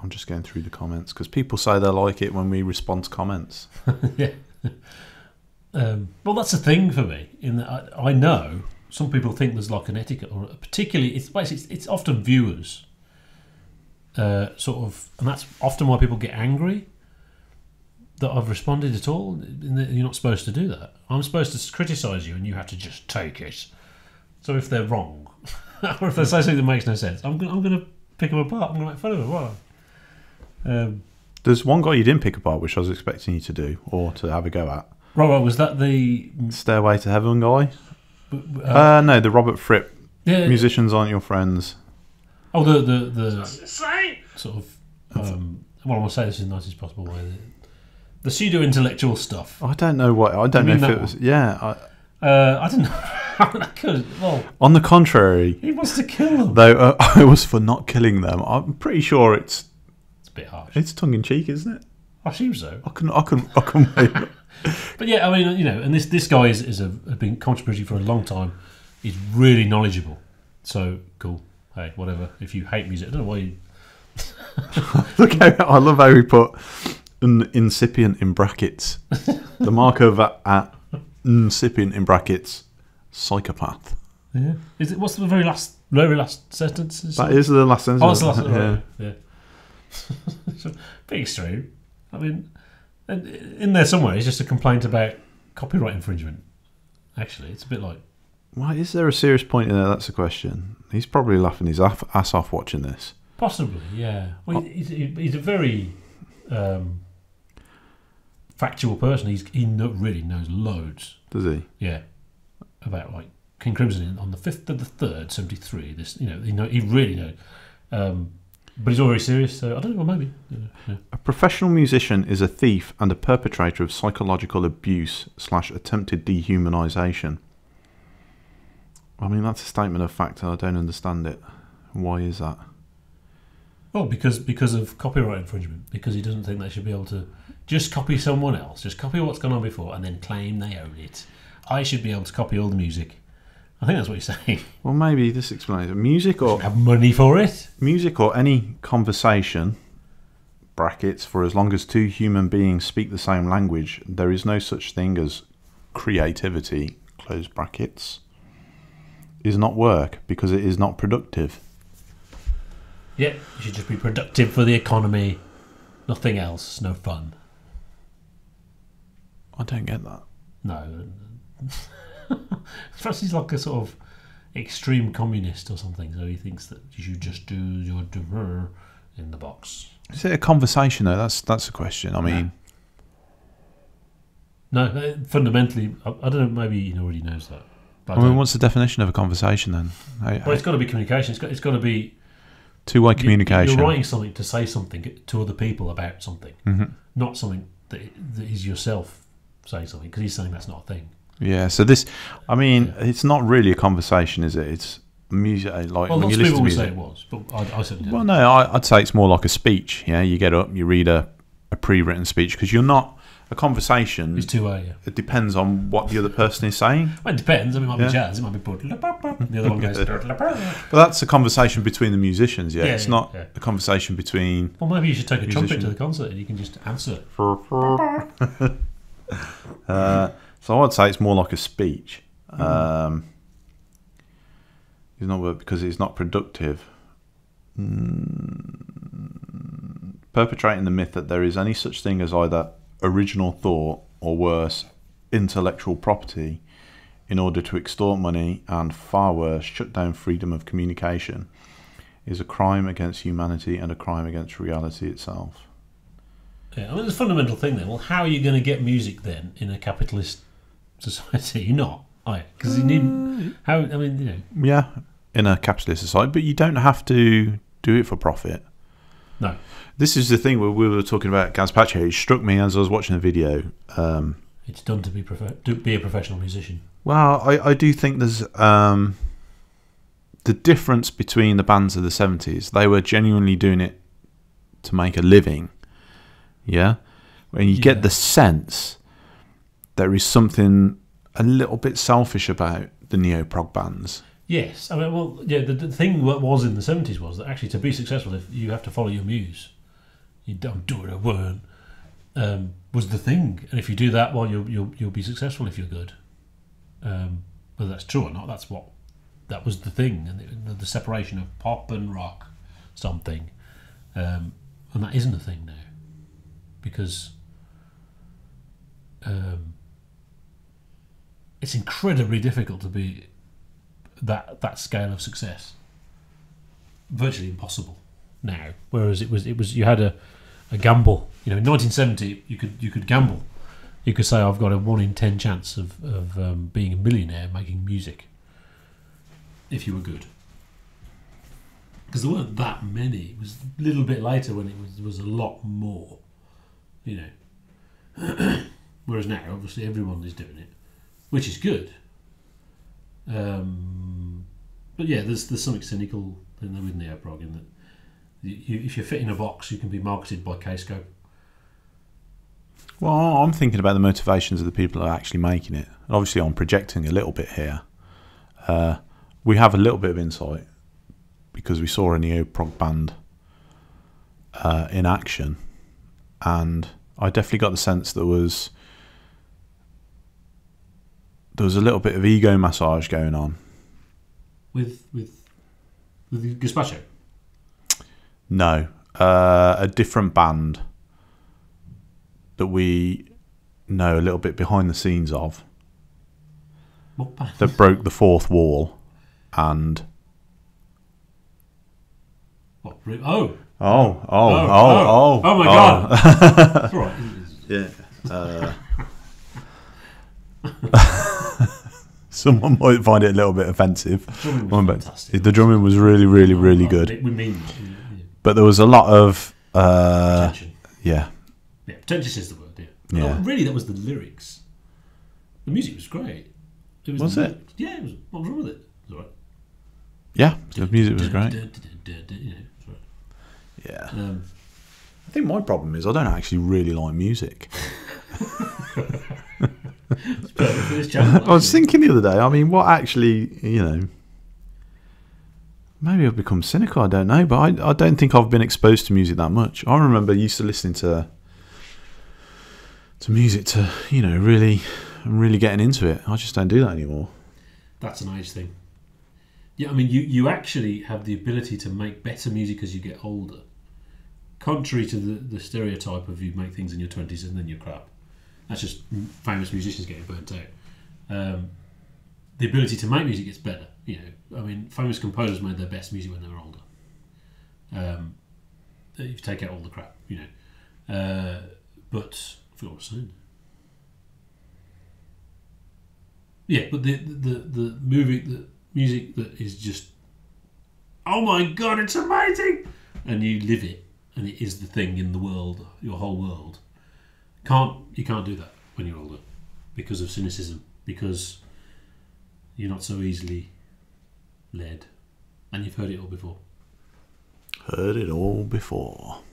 I'm just going through the comments because people say they like it when we respond to comments. Yeah. Well, that's a thing for me. In that I know some people think there's like an etiquette, or particularly it's often viewers, sort of, and that's often why people get angry that I've responded at all. You're not supposed to do that. I'm supposed to criticise you, and you have to just take it. So if they're wrong, or if they say something that makes no sense, I'm going to pick them apart. I'm going to make fun of them. Why? There's one guy you didn't pick apart, which I was expecting you to do or to have a go at. Right, was that the Stairway to Heaven guy? No, the Robert Fripp. Yeah, Musicians aren't your friends. Oh, the sort of. Well, I want to say this in the nicest possible way. The pseudo intellectual stuff. I don't know what. I don't know if it was. Yeah. I don't know. Well, on the contrary, he wants to kill them. Though I was for not killing them. I'm pretty sure it's a bit harsh. It's tongue in cheek, isn't it? I assume so. I can wait. But yeah, I mean, and this guy has been contributing for a long time. He's really knowledgeable. So cool. Hey, whatever. If you hate music, I don't know why you. Look how I love how he put incipient in brackets. The marker at incipient in brackets, psychopath. Yeah. Is it? What's the very last sentence? That is the last sentence. Oh, it's the last one. Yeah. Big extreme. I mean, in there somewhere, it's just a complaint about copyright infringement. Actually, it's a bit like. Why is there a serious point in there? That's the question. He's probably laughing his ass off watching this. Possibly, yeah. Well, he's a very factual person. He really knows loads. Does he? Yeah, about like King Crimson on the 5th of the 3rd, 73. This, he really knows. But he's all very serious, so I don't know, maybe. Yeah. A professional musician is a thief and a perpetrator of psychological abuse / attempted dehumanisation. I mean, that's a statement of fact. I don't understand it. Why is that? Well, because of copyright infringement. Because he doesn't think they should be able to just copy someone else, just copy what's gone on before, and then claim they own it. I should be able to copy all the music. I think that's what you're saying. Well, maybe this explains it. Music or have money for it. Music or any conversation (brackets) for as long as two human beings speak the same language, there is no such thing as creativity (close brackets) is not work because it is not productive. Yeah, you should just be productive for the economy. Nothing else. No fun. I don't get that. No. Perhaps he's like a sort of extreme communist or something, so he thinks that you should just do your dever in the box. Is it a conversation though? That's a question. I mean, no. Fundamentally, I don't know. Maybe he already knows that. But I mean, what's the definition of a conversation then? Well, it's got to be communication. It's got to be two-way communication. You're writing something to say something to other people about something, not something that is yourself saying something, because he's saying that's not a thing. Yeah, so this, I mean, it's not really a conversation, is it? It's music. Like well, when lots you of listen people to would music. say it was, but I certainly don't. Well, no, I'd say it's more like a speech. Yeah, you get up, you read a pre-written speech, because you're not a conversation. It's two-way. Yeah. It depends on what the other person is saying. Well, it depends. I mean, it might be jazz. It might be the other one goes. But that's a conversation between the musicians. Yeah, it's not a conversation between. Well, maybe you should take a trumpet to the concert and you can just answer. So I'd say it's more like a speech. It's not because it's not productive. Perpetrating the myth that there is any such thing as either original thought or worse, intellectual property, in order to extort money and, far worse, shut down freedom of communication, is a crime against humanity and a crime against reality itself. Yeah, I mean, the fundamental thing then. Well, how are you going to get music then in a capitalist society? You're not, are you? Because you need how. I mean, Yeah, in a capitalist society, but you don't have to do it for profit. No. This is the thing where we were talking about Gazpacho. It struck me as I was watching the video. It's done to be a professional musician. Well, I do think there's the difference between the bands of the 70s. They were genuinely doing it to make a living. Yeah? When you get the sense there is something a little bit selfish about the neo-prog bands. Yes. I mean, well, yeah, the thing that was in the 70s was that actually to be successful, if you have to follow your muse. You don't do it, I won't. Was the thing, and if you do that, well, you'll be successful if you're good. Whether that's true or not, that was the thing, and the separation of pop and rock, something, and that isn't a thing now, because it's incredibly difficult to be that scale of success. Virtually impossible now. Whereas it was you had a gamble. In 1970 you could gamble. You could say I've got a 1 in 10 chance of being a millionaire making music if you were good. Because there weren't that many. It was a little bit later when it was a lot more. Whereas now obviously everyone is doing it, which is good. But yeah, there's something cynical with neo-prog in that if you fit in a box, you can be marketed by K-Scope. Well, I'm thinking about the motivations of the people who are actually making it. Obviously, I'm projecting a little bit here. We have a little bit of insight because we saw a neo-prog band in action, and I definitely got the sense there was a little bit of ego massage going on. With Gazpacho? No, a different band that we know a little bit behind the scenes of. What band? That broke the fourth wall and... What? Oh! Oh my God! That's right. Yeah. Someone might find it a little bit offensive. The drumming was really, really, really good. We mean that. But there was a lot of... Attention. Yeah. Yeah, pretentious is the word, yeah. Yeah. Really, that was the lyrics. The music was great. Was it? Yeah, it was. What was wrong with it? It was all right. Yeah, the music was great. Yeah. I think my problem is I don't actually really like music. It's perfect for this channel. I was thinking the other day, I mean, what actually, maybe I've become cynical, I don't know, but I don't think I've been exposed to music that much. I remember used to listening to music to, really getting into it. I just don't do that anymore. That's an age thing. Yeah, I mean, you actually have the ability to make better music as you get older. Contrary to the stereotype of you make things in your 20s and then you're crap. That's just famous musicians getting burnt out. The ability to make music gets better. I mean, famous composers made their best music when they were older. If you take out all the crap, but I forgot what I was saying. Yeah, but the music that is just, oh my God, it's amazing, and you live it, and it is the thing in the world, your whole world. You can't do that when you're older because of cynicism, because you're not so easily led, and you've heard it all before. Heard it all before.